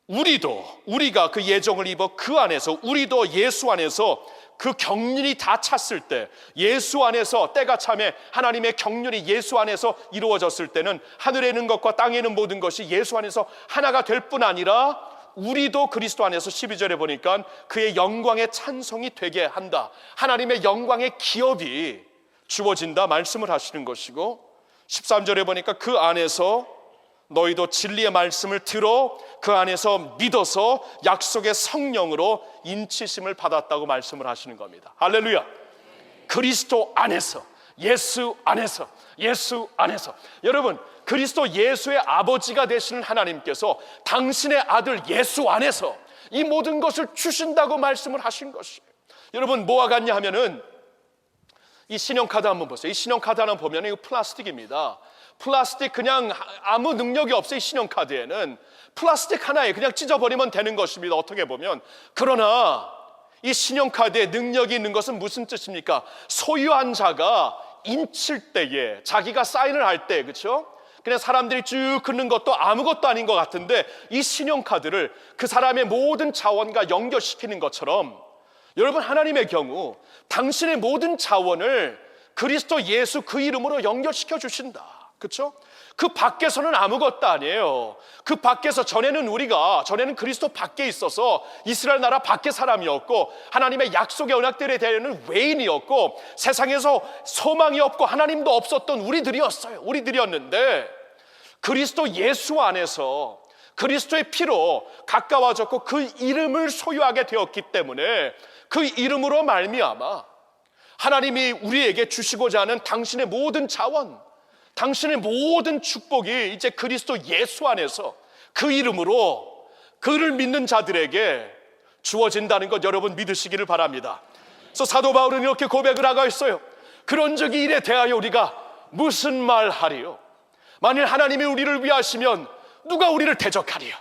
우리가 그 예정을 입어 그 안에서, 우리도 예수 안에서 그 경륜이 다 찼을 때, 예수 안에서 때가 참에 하나님의 경륜이 예수 안에서 이루어졌을 때는 하늘에 있는 것과 땅에 있는 모든 것이 예수 안에서 하나가 될 뿐 아니라 우리도 그리스도 안에서 12절에 보니까 그의 영광의 찬송이 되게 한다, 하나님의 영광의 기업이 주어진다 말씀을 하시는 것이고, 13절에 보니까 그 안에서 너희도 진리의 말씀을 들어 그 안에서 믿어서 약속의 성령으로 인치심을 받았다고 말씀을 하시는 겁니다. 할렐루야. 그리스도 안에서, 예수 안에서, 예수 안에서. 여러분, 그리스도 예수의 아버지가 되시는 하나님께서 당신의 아들 예수 안에서 이 모든 것을 주신다고 말씀을 하신 것이에요. 여러분, 뭐와 같냐 하면은 이 신용카드 한번 보세요. 이 신용카드 하나 보면 이거 플라스틱입니다. 플라스틱 그냥 아무 능력이 없어요. 이 신용카드에는 플라스틱 하나에 그냥 찢어버리면 되는 것입니다, 어떻게 보면. 그러나 이 신용카드에 능력이 있는 것은 무슨 뜻입니까? 소유한 자가 인칠 때에, 자기가 사인을 할 때, 그렇죠? 그냥 사람들이 쭉 긋는 것도 아무것도 아닌 것 같은데 이 신용카드를 그 사람의 모든 자원과 연결시키는 것처럼, 여러분, 하나님의 경우 당신의 모든 자원을 그리스도 예수 그 이름으로 연결시켜 주신다. 그렇죠? 그 밖에서는 아무것도 아니에요. 그 밖에서 전에는 그리스도 밖에 있어서 이스라엘 나라 밖의 사람이었고, 하나님의 약속의 언약들에 대해서는 외인이었고, 세상에서 소망이 없고 하나님도 없었던 우리들이었는데 그리스도 예수 안에서 그리스도의 피로 가까워졌고 그 이름을 소유하게 되었기 때문에 그 이름으로 말미암아 하나님이 우리에게 주시고자 하는 당신의 모든 자원, 당신의 모든 축복이 이제 그리스도 예수 안에서 그 이름으로 그를 믿는 자들에게 주어진다는 것 여러분 믿으시기를 바랍니다. 그래서 사도 바울은 이렇게 고백을 하고 있어요. 그런 적이 이래 대하여 우리가 무슨 말 하리요? 만일 하나님이 우리를 위하시면 누가 우리를 대적하리요?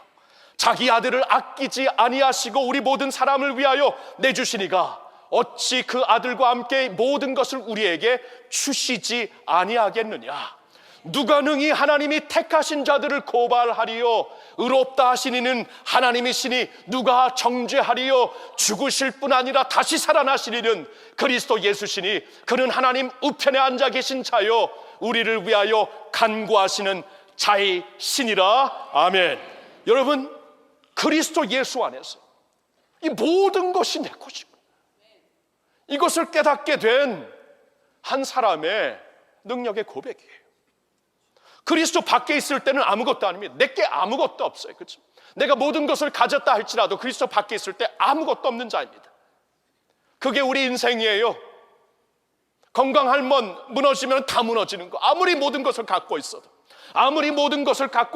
자기 아들을 아끼지 아니하시고 우리 모든 사람을 위하여 내주시니가 어찌 그 아들과 함께 모든 것을 우리에게 주시지 아니하겠느냐? 누가 능히 하나님이 택하신 자들을 고발하리요? 의롭다 하시니는 하나님이시니 누가 정죄하리요? 죽으실 뿐 아니라 다시 살아나시리는 그리스도 예수시니 그는 하나님 우편에 앉아 계신 자요 우리를 위하여 간구하시는 자이시니라. 아멘. 여러분, 그리스도 예수 안에서 이 모든 것이 내 것이고, 이것을 깨닫게 된 한 사람의 능력의 고백이에요. 그리스도 밖에 있을 때는 아무것도 아닙니다. 내게 아무것도 없어요. 그렇죠? 내가 모든 것을 가졌다 할지라도 그리스도 밖에 있을 때 아무것도 없는 자입니다. 그게 우리 인생이에요. 건강 한번 무너지면 다 무너지는 거. 아무리 모든 것을 갖고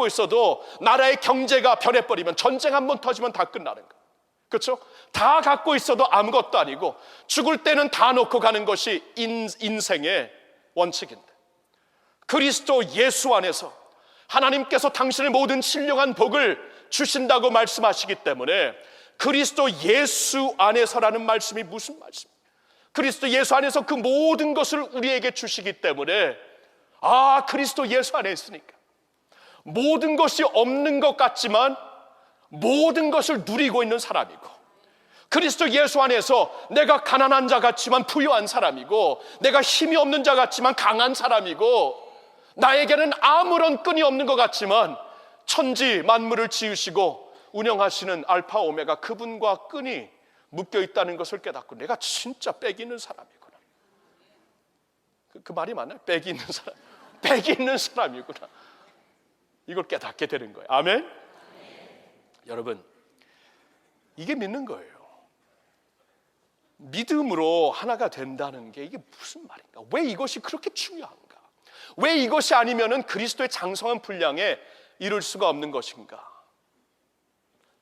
있어도 나라의 경제가 변해버리면, 전쟁 한번 터지면 다 끝나는 거. 그렇죠? 다 갖고 있어도 아무것도 아니고 죽을 때는 다 놓고 가는 것이 인생의 원칙인데, 그리스도 예수 안에서 하나님께서 당신의 모든 신령한 복을 주신다고 말씀하시기 때문에 그리스도 예수 안에서라는 말씀이 무슨 말씀입니까? 그리스도 예수 안에서 그 모든 것을 우리에게 주시기 때문에 그리스도 예수 안에 있으니까 모든 것이 없는 것 같지만 모든 것을 누리고 있는 사람이고, 그리스도 예수 안에서 내가 가난한 자 같지만 부유한 사람이고, 내가 힘이 없는 자 같지만 강한 사람이고, 나에게는 아무런 끈이 없는 것 같지만 천지 만물을 지으시고 운영하시는 알파 오메가 그분과 끈이 묶여 있다는 것을 깨닫고 내가 진짜 빽이 있는 사람이구나. 그 말이 맞나요? 빽이 있는 사람, 빽이 있는 사람이구나. 이걸 깨닫게 되는 거예요. 아멘? 여러분, 이게 믿는 거예요. 믿음으로 하나가 된다는 게 이게 무슨 말인가? 왜 이것이 그렇게 중요한가? 왜 이것이 아니면은 그리스도의 장성한 분량에 이룰 수가 없는 것인가?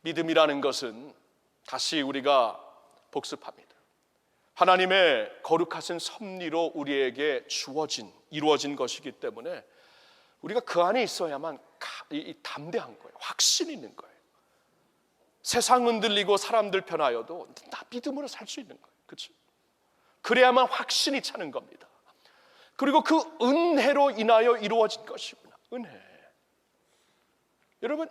믿음이라는 것은 다시 우리가 복습합니다. 하나님의 거룩하신 섭리로 우리에게 이루어진 것이기 때문에 우리가 그 안에 있어야만 담대한 거예요. 확신이 있는 거예요. 세상 흔들리고 사람들 편하여도 나 믿음으로 살 수 있는 거예요. 그렇죠? 그래야만 확신이 차는 겁니다. 그리고 그 은혜로 인하여 이루어진 것이구나. 은혜. 여러분,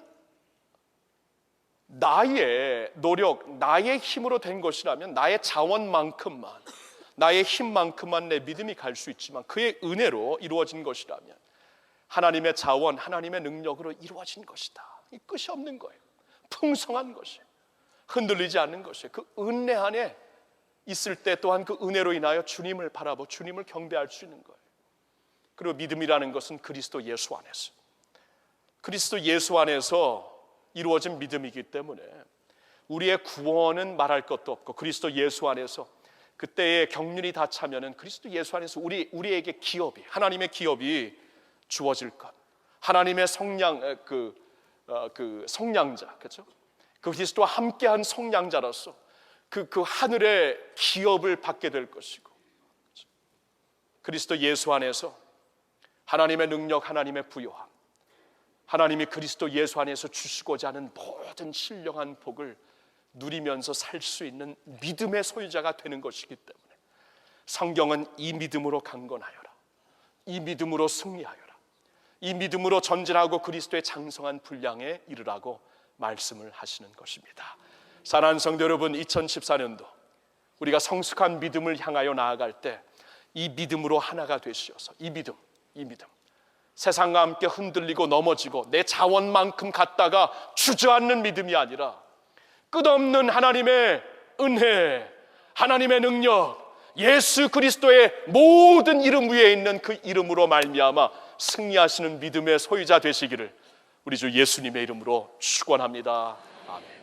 나의 노력, 나의 힘으로 된 것이라면 나의 자원만큼만, 나의 힘만큼만 내 믿음이 갈 수 있지만 그의 은혜로 이루어진 것이라면 하나님의 자원, 하나님의 능력으로 이루어진 것이다. 이 끝이 없는 거예요. 풍성한 것이에요. 흔들리지 않는 것이에요. 그 은혜 안에 있을 때 또한 그 은혜로 인하여 주님을 바라보고 주님을 경배할 수 있는 거예요. 그리고 믿음이라는 것은 그리스도 예수 안에서, 그리스도 예수 안에서 이루어진 믿음이기 때문에 우리의 구원은 말할 것도 없고, 그리스도 예수 안에서 그때의 경륜이 다 차면은 그리스도 예수 안에서 우리에게 기업이, 하나님의 기업이 주어질 것, 하나님의 성량자, 그렇죠? 그 그리스도와 함께한 성량자로서 그 하늘의 기업을 받게 될 것이고, 그렇죠? 그리스도 예수 안에서 하나님의 능력, 하나님의 부요함, 하나님이 그리스도 예수 안에서 주시고자 하는 모든 신령한 복을 누리면서 살 수 있는 믿음의 소유자가 되는 것이기 때문에 성경은 이 믿음으로 강건하여라, 이 믿음으로 승리하여라, 이 믿음으로 전진하고 그리스도의 장성한 분량에 이르라고 말씀을 하시는 것입니다. 사랑하는 성도 여러분, 2014년도 우리가 성숙한 믿음을 향하여 나아갈 때 이 믿음으로 하나가 되시어서 이 믿음, 세상과 함께 흔들리고 넘어지고 내 자원만큼 갖다가 주저앉는 믿음이 아니라 끝없는 하나님의 은혜, 하나님의 능력, 예수 그리스도의 모든 이름 위에 있는 그 이름으로 말미암아 승리하시는 믿음의 소유자 되시기를 우리 주 예수님의 이름으로 축원합니다. 아멘.